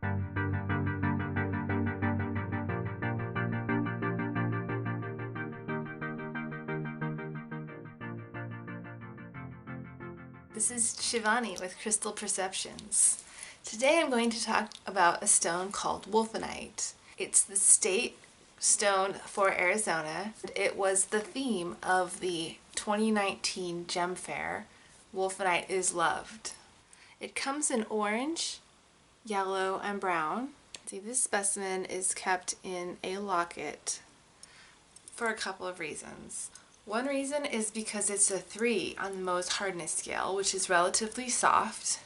This is Shivani with Crystal Perceptions. Today I'm going to talk about a stone called Wulfenite. It's the state stone for Arizona. It was the theme of the 2019 Gem Fair, Wulfenite is Loved. It comes in orange, yellow, and brown. See, this specimen is kept in a locket for a couple of reasons. One reason is because it's a 3 on the Mohs hardness scale, which is relatively soft.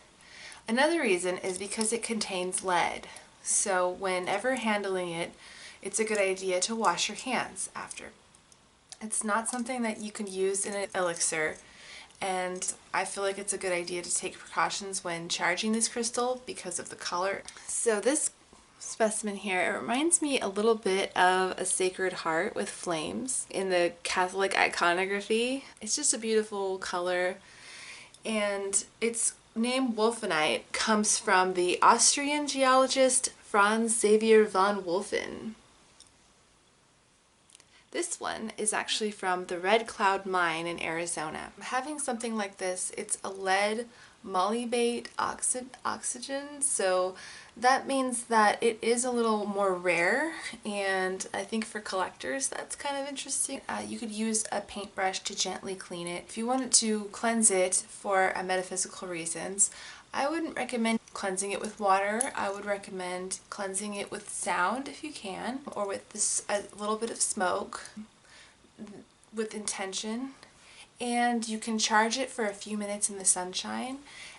Another reason is because it contains lead. So whenever handling it, it's a good idea to wash your hands after. It's not something that you can use in an elixir, and I feel like it's a good idea to take precautions when charging this crystal because of the color. So this specimen here, it reminds me a little bit of a Sacred Heart with flames in the Catholic iconography. It's just a beautiful color, and its name Wulfenite comes from the Austrian geologist Franz Xaver von Wulfen. This one is actually from the Red Cloud Mine in Arizona. Having something like this, it's a lead molybdate oxygen, so that means that it is a little more rare, and I think for collectors that's kind of interesting. You could use a paintbrush to gently clean it. If you wanted to cleanse it for metaphysical reasons, I wouldn't recommend cleansing it with water. I would recommend cleansing it with sound if you can, or with a little bit of smoke with intention. And you can charge it for a few minutes in the sunshine,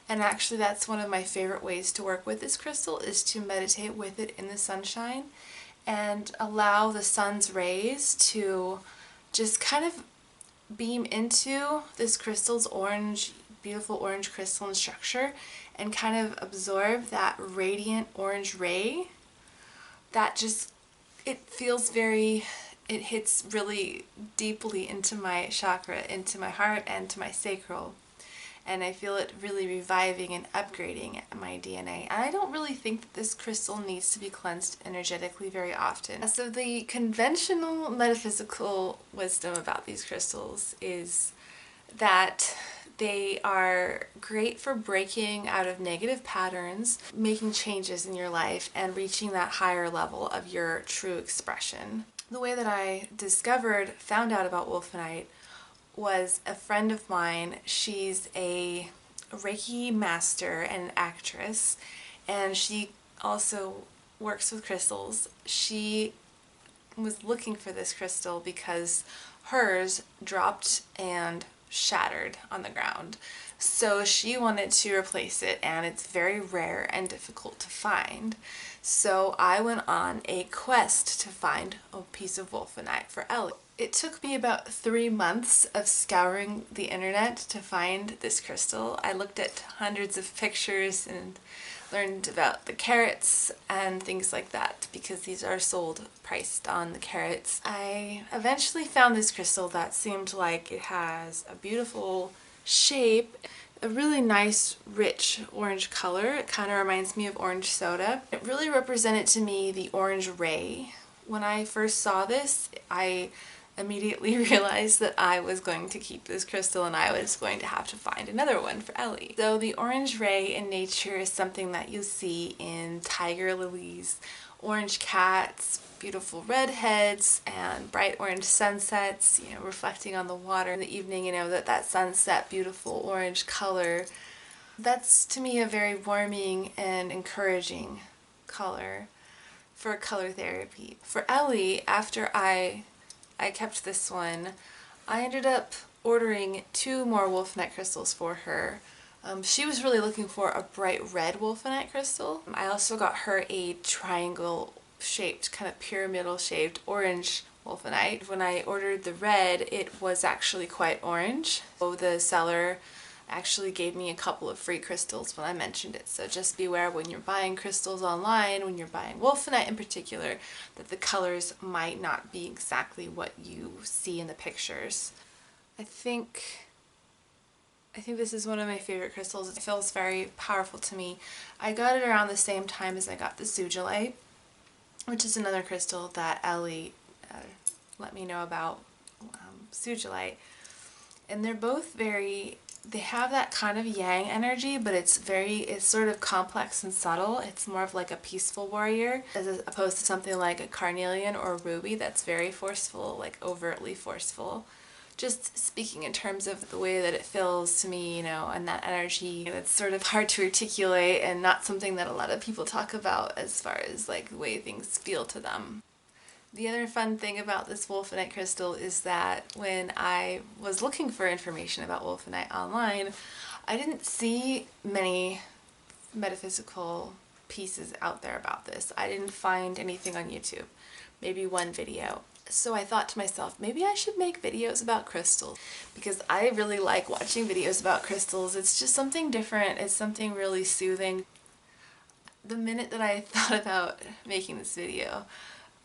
and actually that's one of my favorite ways to work with this crystal, is to meditate with it in the sunshine and allow the sun's rays to just kind of beam into this crystal's beautiful orange crystalline structure and kind of absorb that radiant orange ray that just, it hits really deeply into my chakra, into my heart, and to my sacral. And I feel it really reviving and upgrading my DNA. And I don't really think that this crystal needs to be cleansed energetically very often. So the conventional metaphysical wisdom about these crystals is that they are great for breaking out of negative patterns, making changes in your life, and reaching that higher level of your true expression. The way that I found out about Wulfenite was a friend of mine. She's a Reiki master and actress, and she also works with crystals. She was looking for this crystal because hers dropped and shattered on the ground. So she wanted to replace it, and it's very rare and difficult to find. So I went on a quest to find a piece of Wulfenite for Ellie. It took me about 3 months of scouring the internet to find this crystal. I looked at hundreds of pictures and learned about the carats and things like that, because these are priced on the carats. I eventually found this crystal that seemed like it has a beautiful shape, a really nice rich orange color. It kind of reminds me of orange soda. It really represented to me the orange ray. When I first saw this, I immediately realized that I was going to keep this crystal, and I was going to have to find another one for Ellie. So the orange ray in nature is something that you see in tiger lilies, orange cats, beautiful redheads, and bright orange sunsets, reflecting on the water in the evening, that sunset beautiful orange color. That's to me a very warming and encouraging color for color therapy. For Ellie, after I kept this one, I ended up ordering 2 more Wulfenite crystals for her. She was really looking for a bright red Wulfenite crystal. I also got her a triangle shaped, kind of pyramidal shaped orange Wulfenite. When I ordered the red, it was actually quite orange. So the seller actually gave me a couple of free crystals when I mentioned it. So just beware when you're buying crystals online, when you're buying Wulfenite in particular, that the colors might not be exactly what you see in the pictures. I think I think this is one of my favorite crystals. It feels very powerful to me. I got it around the same time as I got the sugilite, which is another crystal that Ellie let me know about, sugilite. And they're both they have that kind of yang energy, but it's sort of complex and subtle. It's more of like a peaceful warrior, as opposed to something like a carnelian or ruby that's very forceful, like overtly forceful. Just speaking in terms of the way that it feels to me, you know, and that energy, it's sort of hard to articulate and not something that a lot of people talk about as far as like the way things feel to them. The other fun thing about this Wulfenite crystal is that when I was looking for information about Wulfenite online, I didn't see many metaphysical pieces out there about this. I didn't find anything on YouTube, maybe one video. So I thought to myself, maybe I should make videos about crystals, because I really like watching videos about crystals. It's just something different. It's something really soothing. The minute that I thought about making this video,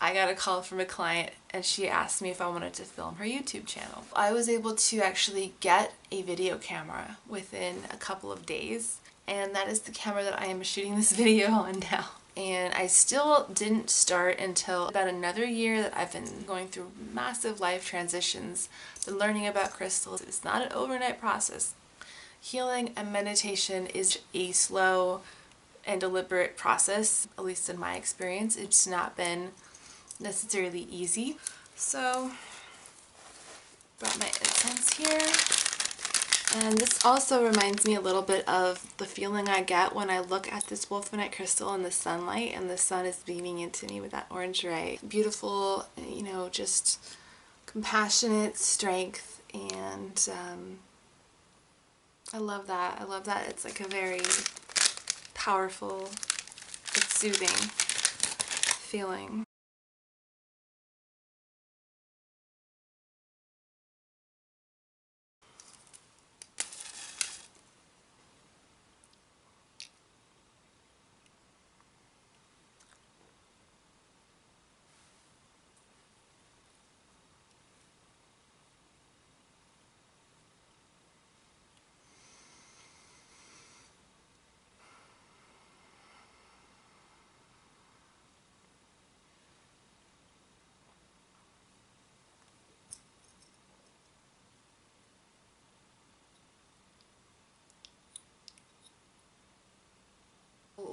I got a call from a client and she asked me if I wanted to film her YouTube channel. I was able to actually get a video camera within a couple of days, and that is the camera that I am shooting this video on now. And I still didn't start until about another year that I've been going through massive life transitions, been learning about crystals. It's not an overnight process. Healing and meditation is a slow and deliberate process, at least in my experience. It's not been necessarily easy. So, brought my incense here. And this also reminds me a little bit of the feeling I get when I look at this Wulfenite crystal in the sunlight and the sun is beaming into me with that orange ray. Beautiful, you know, just compassionate strength, and I love that. I love that. It's like a very powerful, it's soothing feeling.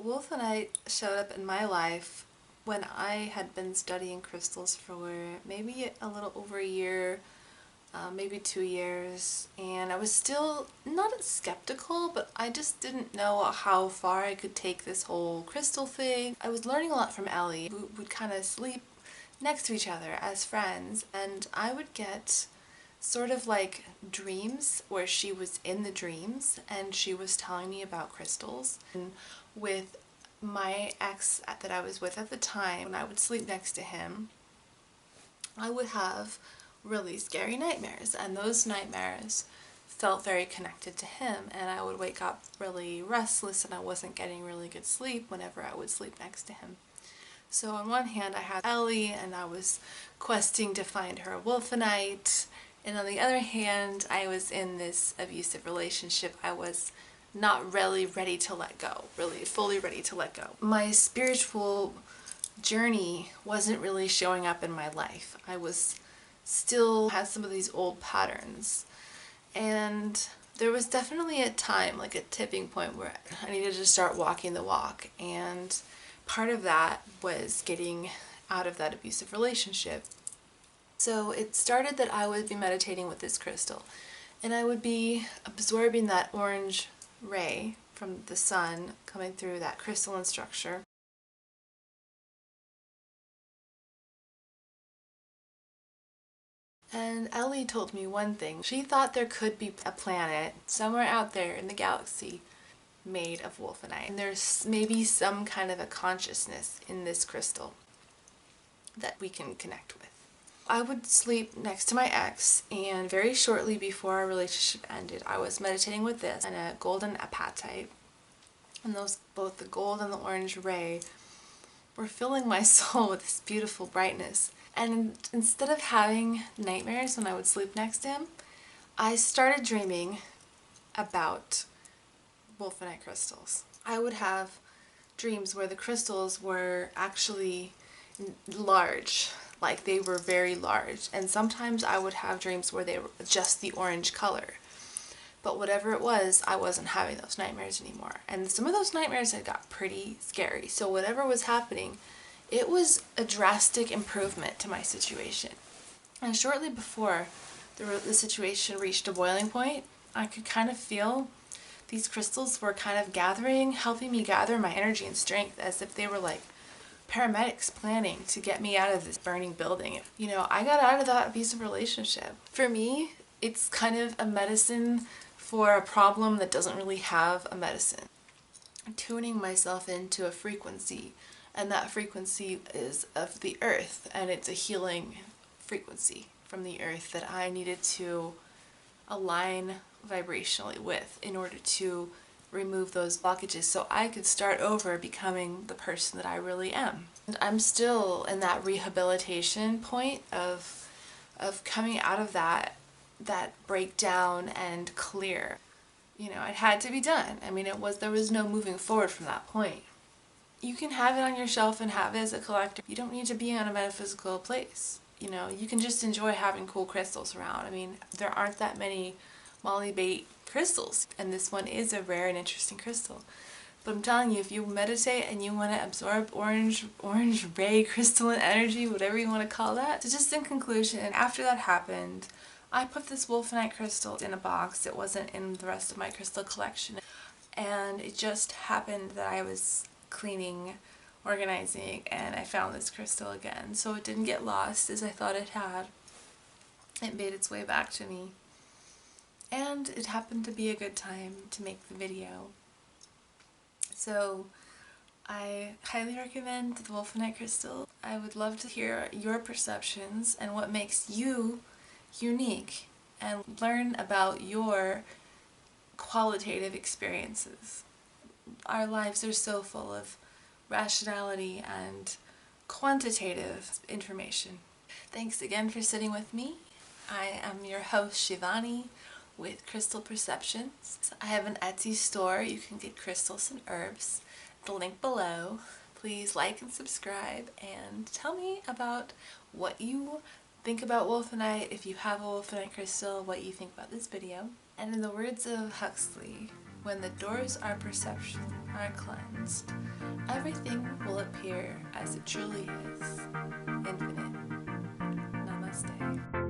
Wulfenite showed up in my life when I had been studying crystals for maybe a little over a year, maybe 2 years, and I was still not skeptical, but I just didn't know how far I could take this whole crystal thing. I was learning a lot from Ellie. We would kind of sleep next to each other as friends, and I would get sort of like dreams where she was in the dreams and she was telling me about crystals. And with my ex that I was with at the time, when I would sleep next to him, I would have really scary nightmares, and those nightmares felt very connected to him, and I would wake up really restless and I wasn't getting really good sleep whenever I would sleep next to him. So on one hand I had Ellie and I was questing to find her a Wulfenite, and on the other hand I was in this abusive relationship. I was not really ready to let go, really fully ready to let go. My spiritual journey wasn't really showing up in my life. I was still had some of these old patterns, and there was definitely a time, like a tipping point, where I needed to start walking the walk, and part of that was getting out of that abusive relationship. So it started that I would be meditating with this crystal, and I would be absorbing that orange ray from the sun coming through that crystalline structure. And Ellie told me one thing. She thought there could be a planet somewhere out there in the galaxy made of Wulfenite. And there's maybe some kind of a consciousness in this crystal that we can connect with. I would sleep next to my ex, and very shortly before our relationship ended, I was meditating with this and a golden apatite. And those, both the gold and the orange ray, were filling my soul with this beautiful brightness. And instead of having nightmares when I would sleep next to him, I started dreaming about Wulfenite crystals. I would have dreams where the crystals were actually large, like they were very large, and sometimes I would have dreams where they were just the orange color. But whatever it was, I wasn't having those nightmares anymore. And some of those nightmares had got pretty scary. So whatever was happening, it was a drastic improvement to my situation. And shortly before the situation reached a boiling point, I could kind of feel these crystals were kind of gathering, helping me gather my energy and strength, as if they were like paramedics planning to get me out of this burning building. You know, I got out of that abusive relationship. For me, it's kind of a medicine for a problem that doesn't really have a medicine. I'm tuning myself into a frequency, and that frequency is of the earth, and it's a healing frequency from the earth that I needed to align vibrationally with in order to remove those blockages so I could start over becoming the person that I really am. And I'm still in that rehabilitation point of coming out of that breakdown and clear. You know, it had to be done. I mean, there was no moving forward from that point. You can have it on your shelf and have it as a collector. You don't need to be on a metaphysical place. You know, you can just enjoy having cool crystals around. I mean, there aren't that many molybate crystals, and this one is a rare and interesting crystal. But I'm telling you, if you meditate and you want to absorb orange ray crystalline energy, whatever you want to call that. So just in conclusion, after that happened, I put this Wulfenite crystal in a box. It wasn't in the rest of my crystal collection. And it just happened that I was cleaning, organizing, and I found this crystal again. So it didn't get lost as I thought it had. It made its way back to me. And it happened to be a good time to make the video. So I highly recommend the Wulfenite crystal. I would love to hear your perceptions and what makes you unique, and learn about your qualitative experiences. Our lives are so full of rationality and quantitative information. Thanks again for sitting with me. I am your host, Shivani, with Crystal Perceptions. I have an Etsy store. You can get crystals and herbs. The link below. Please like and subscribe, and tell me about what you think about Wulfenite. If you have a Wulfenite crystal, what you think about this video. And in the words of Huxley, when the doors of perception are cleansed, everything will appear as it truly is, infinite. Namaste.